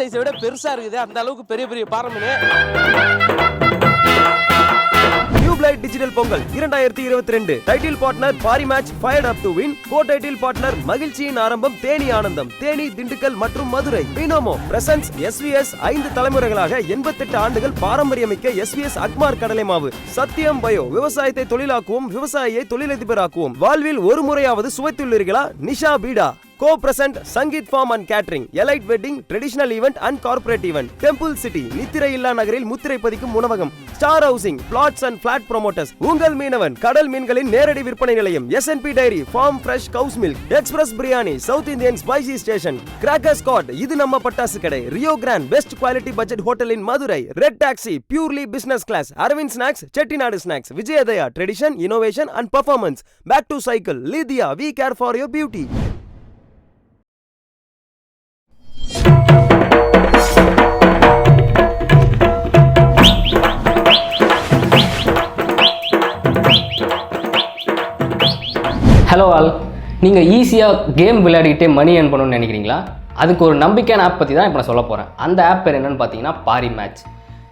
சைஸை விட பெருசா இருக்குது. அந்த அளவுக்கு பெரிய பெரிய பாறை மீன். Tubelight digital Pongal 2022 title partner Parimatch fired up to win. Co title partner மகிழ்ச்சியின் ஆரம்பம் தேனி ஆனந்தம், தேனி, திண்டுக்கல் மற்றும் மதுரை. பினோமோ பிரசன்ஸ் எஸ்விஎஸ் 5 தலைமுறைகளாக 88 ஆண்டுகள் பாரம்பரியமிக்க எஸ்விஎஸ் அக்மார் கடலை மாவு. சத்தியம் பயோ விவசாயத்தை தொழிலாக்குவோம், விவசாயியை தொழிலதிபராக்குவோம். வாழ்வில் ஒரு முறையாவது சுவைத்துள்ளீர்களா? Nisha Beeda. Co present Sangeet farm and catering, elite wedding, traditional event and corporate event. Temple city நித்திரை இல்லா நகரில் முத்திரை பதிக்கும் உணவகம். Star housing flats and flat promoters. உங்கள் மீனவன் கடல் மீன்களின் நேரடி விற்பனை நிலையம். SNB dairy, farm fresh cow's milk, express biryani, south Indian spicy station, cracker scot, இது நம்ம பட்டாசு கடை, Rio grand best quality budget hotel in Madurai, red taxi purely business class, Aravind snacks, Chettinad snacks, விஜயதயா tradition, innovation and performance, back to cycle, லீதியா we care for your beauty. Hello all, நீங்கள் ஈஸியாக game விளையாடிக்கிட்டே money earn பண்ணணும்னு நினைக்கிறீங்களா? அதுக்கு ஒரு நம்பிக்கையான app பற்றி தான் இப்போ நான் சொல்ல போகிறேன். அந்த ஆப் பேர் என்னென்னு பார்த்தீங்கன்னா பாரி மேட்ச்.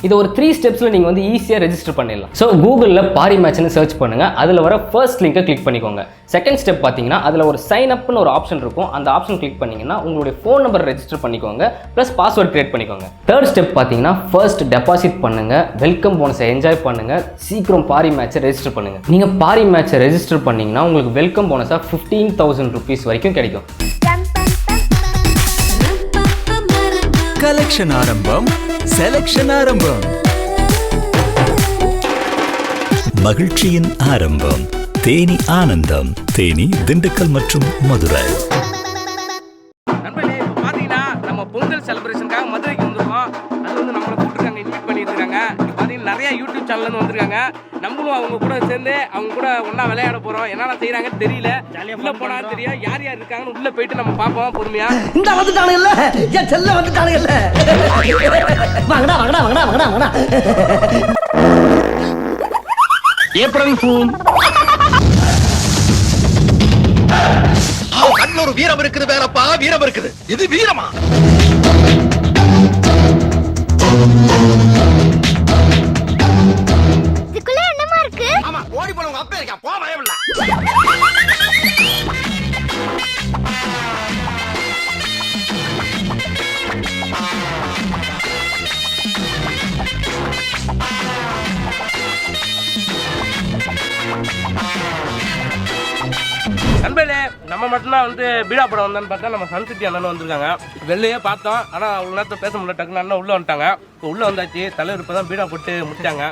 இது ஒரு 3 ஸ்டெப்ஸில் நீங்கள் வந்து ஈஸியாக ரெஜிஸ்டர் பண்ணிடலாம். ஸோ கூகுளில் பாரி மேட்ச்னு சர்ச் பண்ணுங்கள். அதில் வர ஃபர்ஸ்ட் லிங்கை கிளிக் பண்ணிக்கோங்க. செகண்ட் ஸ்டெப் பார்த்தீங்கன்னா அதில் ஒரு சைன் அப்னு ஒரு ஆப்ஷன் இருக்கும். அந்த ஆப்ஷன் கிளிக் பண்ணிங்கன்னா உங்களுடைய ஃபோன் நம்பர் ரெஜிஸ்டர் பண்ணிக்கோங்க, ப்ளஸ் பாஸ்வேர்ட் கிரியேட் பண்ணிக்கோங்க. தேர்ட் ஸ்டெப் பார்த்தீங்கன்னா ஃபர்ஸ்ட் டெபாசிட் பண்ணுங்கள், வெல்கம் போனஸை என்ஜாய் பண்ணுங்கள், சீக்கிரம் பாரி மேட்சை ரெஜிஸ்டர் பண்ணுங்கள். நீங்கள் பாரி மேட்சை ரெஜிஸ்டர் பண்ணிங்கன்னா உங்களுக்கு வெல்கம் போனஸாக 15,000 rupees வரைக்கும் கிடைக்கும். கலெக்ஷன் ஆரம்பம், செலக்ஷன் ஆரம்பம், மகிழ்ச்சியின் ஆரம்பம். தேனி ஆனந்தம், தேனி, திண்டுக்கல் மற்றும் மதுரை. நண்பர்களே, இப்போ பார்த்தீங்கன்னா நம்ம பொங்கல் செலிப்ரேஷனுக்காக மதுரைக்கு வந்திருக்கோம். அது வந்து நம்மளை கூப்பிட்டுருக்காங்க, இன்வைட் பண்ணியிருக்காங்க. பார்த்தீங்கன்னா நிறைய யூடியூப் சேனல்னு வந்திருக்காங்க. நம்மளும் அவங்க கூட சேர்ந்து அவங்க கூட ஒன்றா விளையாட போகிறோம். என்னென்ன செய்கிறாங்கன்னு தெரியல. உள்ள போனால் தெரியும் யார் யார் இருக்காங்கன்னு. உள்ளே போயிட்டு நம்ம பார்ப்போம் பொறுமையா. இந்த வந்துட்டானுங்கல்ல, என் செல்ல வந்துட்டானுங்கல்ல. வாங்கடா வாங்கடா வாங்கடா வாங்கடா வாங்கடா. April fool. கண்ணுல ஒரு வீரம் இருக்குது வேறப்பா, வீரம் இருக்குது. இது வீரமா? இதுக்குள்ள என்னமா இருக்கு? ஆமா, ஓடி போன உங்க அப்பா இருக்கா, போ பயமில்ல. நண்பர்களே, நம்ம மட்டும்தான் வந்து பீடா படம் வந்தான்னு பார்த்தா நம்ம சன்சிட்டி அண்ணன் வந்திருக்காங்க. வெளியே பார்த்தோம், ஆனால் அவ்வளோ நேரத்தை பேச முடியல. டக்குன்னு அண்ணன் உள்ளே வந்துட்டாங்க. இப்போ உள்ளே வந்தாச்சு. தலைவர் இப்போ தான் பீடா போட்டு முடிச்சாங்க.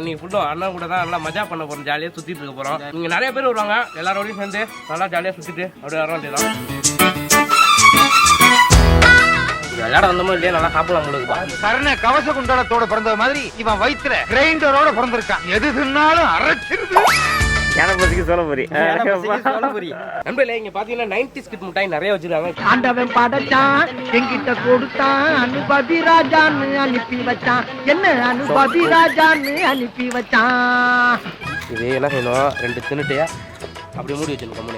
நீங்கள் ஃபுல்லும் அண்ணன் கூட தான் நல்லா மஜா பண்ண போகிறோம், ஜாலியாக சுற்றிட்டு இருக்க போகிறோம். இங்கே நிறைய பேர் வருவாங்க, எல்லாரோடையும் சேர்ந்து நல்லா ஜாலியாக சுற்றிட்டு அப்படியே வர வேண்டியதான். விளையாட வந்தோமோ இல்லையா, நல்லா சாப்பிடலாம் உங்களுக்கு. சரண கவச குண்டலத்தோட பிறந்த மாதிரி இவன் வயிற்றுல கிரைண்டரோட பிறந்திருக்கான். எது தின்னாலும் அரைச்சிருது. நண்பர்களே, இங்க பாத்தீங்கன்னா 90s கிட் மிட்டாய் நிறைய வச்சிருக்காங்க. ஆண்டவன் படைச்சான், என்கிட்ட கொடுத்தான், அனுபவி ராஜான்னு அனுப்பி வச்சான். என்ன அனுபவி ராஜான்னு அனுப்பி வச்சான். இது என்ன செய்யணும், 2 தின்னுட்டியா அப்படி மூடி வச்சிருக்கோம்.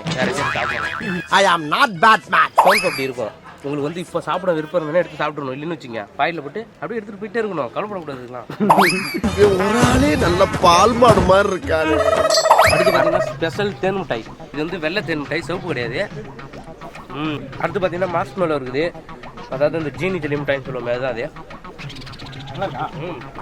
சாப்பிடணும். ஐ am not bad man. Sound அப்படி இருக்கும். உங்களுக்கு வந்து இப்போ சாப்பிட விருப்பம் இருந்தா எடுத்து சாப்பிடணும். இல்லைன்னு வச்சுங்க பாயில போட்டு அப்படியே எடுத்துட்டு போயிட்டே இருக்கணும். கவலைப்படக்கூடாதுலாம். ஒரு ஆளே நல்ல பால் மாடு மாதிரி இருக்காரு. அடுத்து பார்த்தீங்கன்னா ஸ்பெஷல் தேன் மிட்டாய். இது வந்து வெள்ளை தேன் மிட்டாய், சிவப்பு கிடையாது. அடுத்து பார்த்தீங்கன்னா மாஸ்மெலோ இருக்குது. அதாவது இந்த ஜீனி ஜெல்லி மிட்டாய்னு சொல்லுவோம், அதுதான் அது.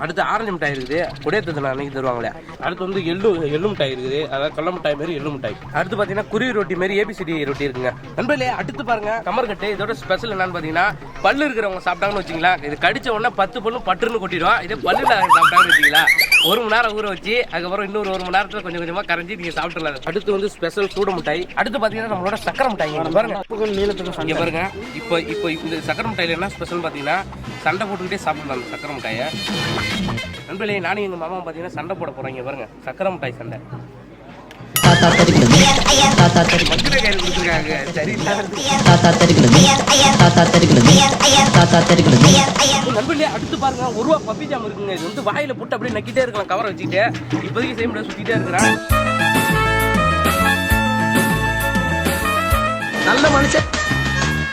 அடுத்து ஆரஞ்சு மிட்டாய் இருக்குது, குடையத்தது அன்னைக்கு தருவாங்களே. அடுத்து வந்து எள்ளு மிட்டாய் இருக்குது, அதாவது கடல மிட்டாய் மாரி எள்ளு மிட்டாய். அடுத்து பார்த்தீங்கன்னா குருவி ரொட்டி மாரி ஏபிசிடி ரொட்டி இருக்குங்க. நண்பர்களே, அடுத்து பாருங்க கமர்கட்டு. இதோட ஸ்பெஷல் என்னன்னு பார்த்தீங்கன்னா, பல்லு இருக்கிறவங்க சாப்பிட்டாங்கன்னு வச்சிங்களா, இது கடிச்ச உடனே 10 பல்லும் பட்டுன்னு கொட்டிடும். இதே பல்லுல சாப்பிட்டாங்கன்னு வச்சிங்களா, 1 மணி நேரம் ஊற வச்சு அதுக்கப்புறம் இன்னொரு 1 மணி நேரத்தில் கொஞ்சம் கொஞ்சமாக கரைஞ்சி நீங்கள் சாப்பிட்டுலாம். அடுத்து வந்து ஸ்பெஷல் சூட மிட்டாய். அடுத்து பார்த்தீங்கன்னா நம்மளோட சக்கரை மிட்டாய் பாருங்க. நீளத்துக்கு இங்கே பாருங்க. இப்போ இந்த சக்கரை மிட்டாயில் என்ன ஸ்பெஷல் பார்த்தீங்கன்னா, சண்டை போட்டுக்கிட்டே சாப்பிடலாம் அந்த சக்கரை மிட்டாயை. நண்பர்களே, நானும் எங்கள் மாமா பார்த்தீங்கன்னா சண்டை போட போகிறோம். இங்கே பாருங்க, சக்கரை மிட்டாய் சண்டை. நண்பர்களே, அடுத்து பாருங்க 1 ரூபா பப்பி ஜாம் இருக்குங்க. இது வந்து வாயில போட்டு அப்படியே நக்கிட்டே இருக்கலாம், கவரை வச்சுக்கிட்டு. இப்போதைக்கு செய்ய முடியாது, சுத்திட்டே இருக்கிறேன். நல்ல மனுஷன்,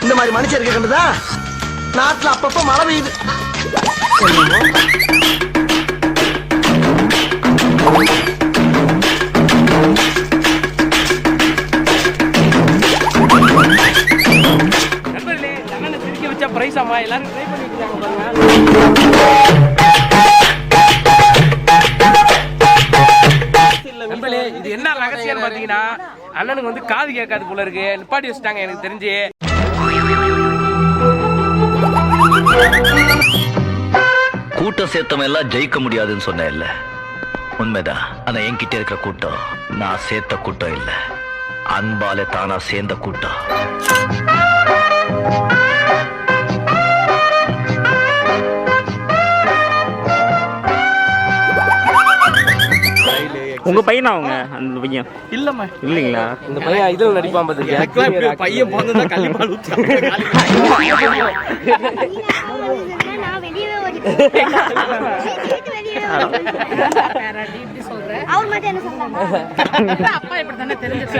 இந்த மாதிரி மனுஷன் இருக்க கண்டுதா நாட்டுல அப்பப்ப மழை பெய்யுது. நண்பர்களே லெமனை சிரிக்க வச்சா பிரைஸ் ஆமா எல்லாரும் ட்ரை பண்ணிட்டு இருக்காங்க பாருங்க. நண்பர்களே இது என்ன ரகசியம் பாத்தீங்கன்னா அண்ணனுக்கு வந்து காது கேட்காது போல இருக்கு, நிப்பாட்டி வச்சுட்டாங்க எனக்கு தெரிஞ்சு. கூட்டம் சேர்த்தவன் எல்லாம் ஜெயிக்க முடியாதுன்னு சொன்ன இல்ல, உண்மைதான். ஆனா என்கிட்ட இருக்கிற கூட்டம் நான் சேர்த்த கூட்டம் இல்ல, அன்பால தானா சேர்ந்த கூட்டம். உங்க பையனா அவங்க அந்த பையன் இல்லம்மா இல்லைங்களா? இந்த பையன் இதுல நடிப்பான் பாத்துருக்கேன். பையன் பிறந்தா கள்ளிப்பால்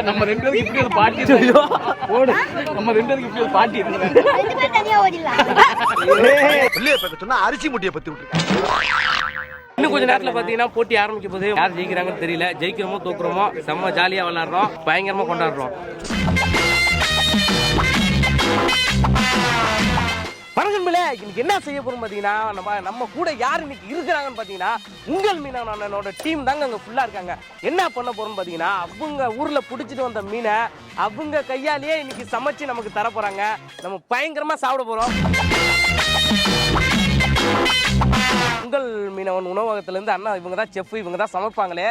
நம்ம ரெண்டு பேருக்கு இப்படி ஒரு பாட்டி ஓடு, நம்ம ரெண்டு பேருக்கு இப்படி ஒரு பாட்டி இருக்கு. சொன்னா அரிசி முட்டியை பத்தி விட்டுருக்கேன். இன்னும் கொஞ்ச நேரத்துல பாத்தீங்கன்னா போட்டி ஆரம்பிக்க போது, யார் ஜெயிக்கிறாங்கன்னு தெரியல. ஜெயிக்கிறோமோ தோக்குறோமோ செம்ம ஜாலியா விளையாடுறோம், பயங்கரமா கொண்டாடுறோம். பரங்கன்பிள்ளை இன்னைக்கு என்ன செய்ய போறோம் பாத்தீங்கன்னா, நம்ம கூட யார் இன்னைக்கு இருக்கிறாங்கன்னு பாத்தீங்கன்னா உங்கள் மீனவன் அண்ணனோட டீம் தாங்க அங்க ஃபுல்லா இருக்காங்க. என்ன பண்ண போறோம்னு பாத்தீங்கன்னா, அவங்க ஊர்ல புடிச்சிட்டு வந்த மீனை அவங்க கையாலேயே இன்னைக்கு சமைச்சு நமக்கு தர போறாங்க. நம்ம பயங்கரமா சாப்பிட போறோம். உங்கள் மீனவன் உணவகத்துல இருந்து அண்ணா இவங்க தான் செஃப், இவங்க தான் சமைப்பாங்களே,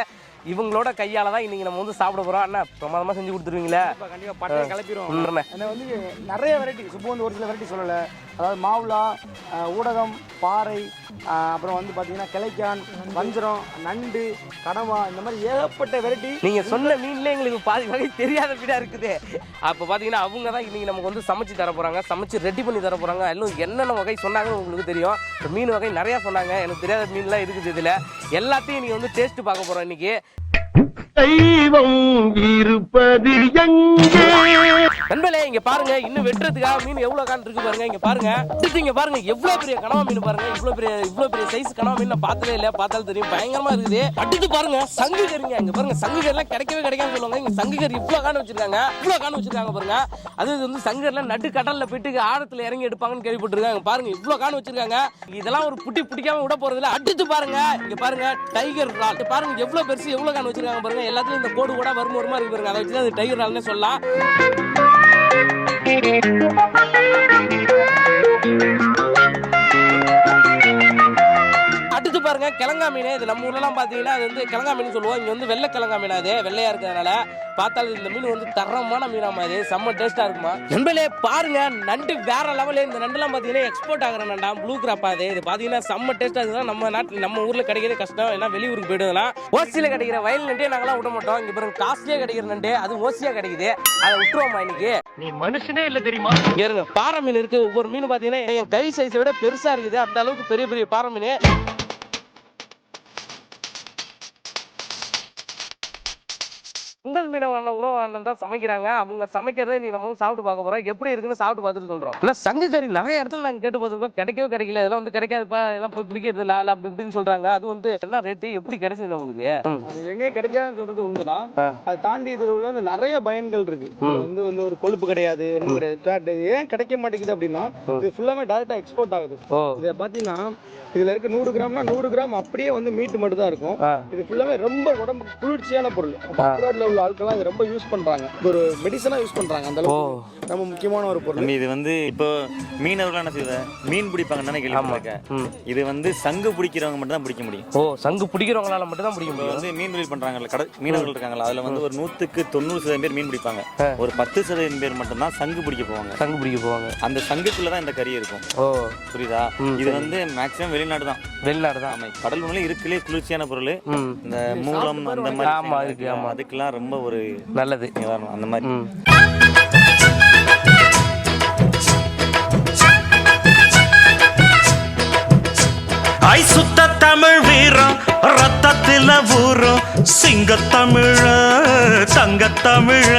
இவங்களோட கையால தான் இன்னைக்கு நம்ம வந்து சாப்பிட போறோம். அண்ணா பிரமாதமா செஞ்சு கொடுத்துருவீங்களா? கண்டிப்பா பட்டையை கிளப்பிடுவோம். என்ன வந்து நிறைய வெரைட்டி, சுப்பு வந்து ஒரு சில வெரைட்டி சொல்லலை. அதாவது மாவுளா, ஊடகம், பாறை, அப்புறம் வந்து பார்த்தீங்கன்னா கிளைக்கான், வஞ்சரம், நண்டு, கடவா, இந்த மாதிரி ஏகப்பட்ட வெரைட்டி. நீங்க சொன்ன மீன்ல எங்களுக்கு பாதி வகை தெரியாத மீனா இருக்குது. அப்ப பாத்தீங்கன்னா அவங்க தான் இன்னைக்கு நமக்கு வந்து சமைச்சு தர போறாங்க, சமைச்சு ரெடி பண்ணி தர போறாங்க. எல்லாம் என்னென்ன வகை சொன்னாங்கன்னு உங்களுக்கு தெரியும். மீன் வகை நிறைய சொன்னாங்க, எனக்கு தெரியாத மீன்லாம் இருக்குது. இதுல எல்லாத்தையும் நீங்க வந்து டேஸ்ட் பார்க்க போறோம் இன்னைக்கு. தெய்வம் இருப்பது எங்கே? நண்பர்களே இங்க பாருங்க, இன்னும் வெட்டுறதுக்காக மீன் எவ்வளவு கான் இருக்கு பாருங்க. இங்க பாருங்க, இங்க பாருங்க எவ்வளவு பெரிய கனவா மீன் பாருங்க. இவ்வளவு பெரிய சைஸ் கனவா மீன் நான் பார்த்ததே இல்ல, பார்த்தாலும் தெரியும் பயங்கரமா இருக்குது. அடுத்து பாருங்க சங்கு கறிங்க. இங்க பாருங்க சங்கு கறி எல்லாம் கிடைக்காம சொல்லுவாங்க. இங்க சங்கு கறி இவ்வளவு கான் வச்சிருக்காங்க பாருங்க. அது வந்து சங்கு கறில நடு கடல்ல போயிட்டு ஆழத்துல இறங்கி எடுப்பாங்கன்னு கேள்விப்பட்டிருக்காங்க. பாருங்க இவ்வளவு கான் வச்சிருக்காங்க. இதெல்லாம் ஒரு புட்டி பிடிக்காம விட போறது இல்ல. அடுத்து பாருங்க, இங்க பாருங்க டைகர் ரால் பாருங்க எவ்வளவு பெருசு, எவ்வளவு கான் வச்சிருக்காங்க பாருங்க. எல்லாத்துலயும் இந்த கோடு கூட வருமா இருக்கு பாருங்க. அதை வச்சு அது டைகர் ரால்னே சொல்லலாம். அடுத்து பாருங்க கிழங்கா மீன். இது நம்ம ஊர்லாம் பாத்தீங்கன்னா அது வந்து கிழங்கா மீன் சொல்லுவோம். இங்க வந்து வெள்ளை கிழங்கா மீன், அது வெள்ளையா இருக்கிறதுனால பார்த்தாலும் இந்த மீன் வந்து தரமான மீனா மாதிரி செம்ம டேஸ்டா இருக்குமா. நண்பர்களே பாருங்க நண்டு வேற லெவல். இந்த நண்டுலாம் பாத்தீங்கன்னா எக்ஸ்போர்ட் ஆகிற நண்டா, ப்ளூ கிராப். அது இது பாத்தீங்கன்னா செம்ம டேஸ்டா இருக்குதான். நம்ம நாட்டில் நம்ம ஊர்ல கிடைக்கிறது கஷ்டம், ஏன்னா வெளியூருக்கு போயிடுதுலாம். ஓசியில கிடைக்கிற வயல் நண்டே நாங்களாம் விட மாட்டோம். இங்க பாருங்க காஸ்ட்லியா கிடைக்கிற நண்டு, அது ஓசியா கிடைக்குது, அதை விட்டுருவோமா இன்னைக்கு. நீ மனுஷனே இல்ல தெரியுமா? இங்க இருங்க பாறை மீன் இருக்கு. ஒவ்வொரு மீன் பாத்தீங்கன்னா என் கை சைஸை விட பெருசா இருக்குது. அந்த அளவுக்கு பெரிய பெரிய பாறை மீன். உங்கள் மீனவன் உணவு தான் சமைக்கிறாங்க. அவங்க சமைக்கிறத நீ நம்ம சாப்பிட்டு பார்க்க போறோம். எப்படி இருக்குன்னு சாப்பிட்டு பார்த்துட்டு சொல்றோம். இல்லை சங்கு கறி நிறைய இடத்துல நாங்கள் கேட்டு பார்த்துருக்கோம், கிடைக்கல. இதெல்லாம் வந்து கிடைக்காதுப்பா, இதெல்லாம் போய் பிடிக்கிறது இல்லை அப்படி இப்படின்னு சொல்றாங்க. அது வந்து என்ன ரேட்டு, எப்படி கிடைச்சது உங்களுக்கு? அது எங்கே கிடைக்காதுன்னு சொல்றது உண்மைதான். அதை தாண்டி இதுல வந்து நிறைய பயன்கள் இருக்கு. வந்து ஒரு கொழுப்பு கிடையாது, ஏன் கிடைக்க மாட்டேங்குது அப்படின்னா, இது ஃபுல்லாமே டைரக்டா எக்ஸ்போர்ட் ஆகுது. இதை பாத்தீங்கன்னா இதுல இருக்க 100 கிராம்னா 100 கிராம் அப்படியே வந்து மீட் மட்டும் தான் இருக்கும். இது ஃபுல்லாமே ரொம்ப உடம்பு குளிர்ச்சியான பொருள். அப்ராட்ல உள்ள ஆட்கள்லாம் இது ரொம்ப யூஸ் பண்றாங்க, ஒரு மெடிசனா யூஸ் பண்றாங்க. அந்த அளவுக்கு ரொம்ப முக்கியமான ஒரு பொருள். இது வந்து இப்போ மீனவர்கள் என்ன செய்வாங்க, மீன் பிடிப்பாங்கன்னு கேள்விப்பட்டிருக்கேன். இது வந்து சங்கு பிடிக்கிறவங்க மட்டும் தான் பிடிக்க முடியும். சங்கு பிடிக்கிறவங்களால மட்டும் தான் பிடிக்க முடியும். வந்து மீன் தொழில் பண்றாங்கல்ல, மீனவர்கள் இருக்காங்களா, அதுல வந்து ஒரு 100க்கு 90% பேர் மீன் பிடிப்பாங்க. ஒரு 10% பேர் மட்டும் தான் சங்கு பிடிக்க போவாங்க. அந்த சங்குக்குள்ளதான் இந்த கறி இருக்கும். புரியுதா? இது வந்து மேக்ஸிமம் வெளிநாடு தான். கடல் உணவுல இருக்குலே குளிர்ச்சியான பொருள். இந்த மூலம் அந்த மாதிரி அதுக்கெல்லாம் ரொம்ப ஒரு நல்லது நிவாரணம் அந்த மாதிரி. சுத்த தமிழ் வீரம் ரத்தத்தில ஊரும் சிங்க தமிழ தங்க தமிழ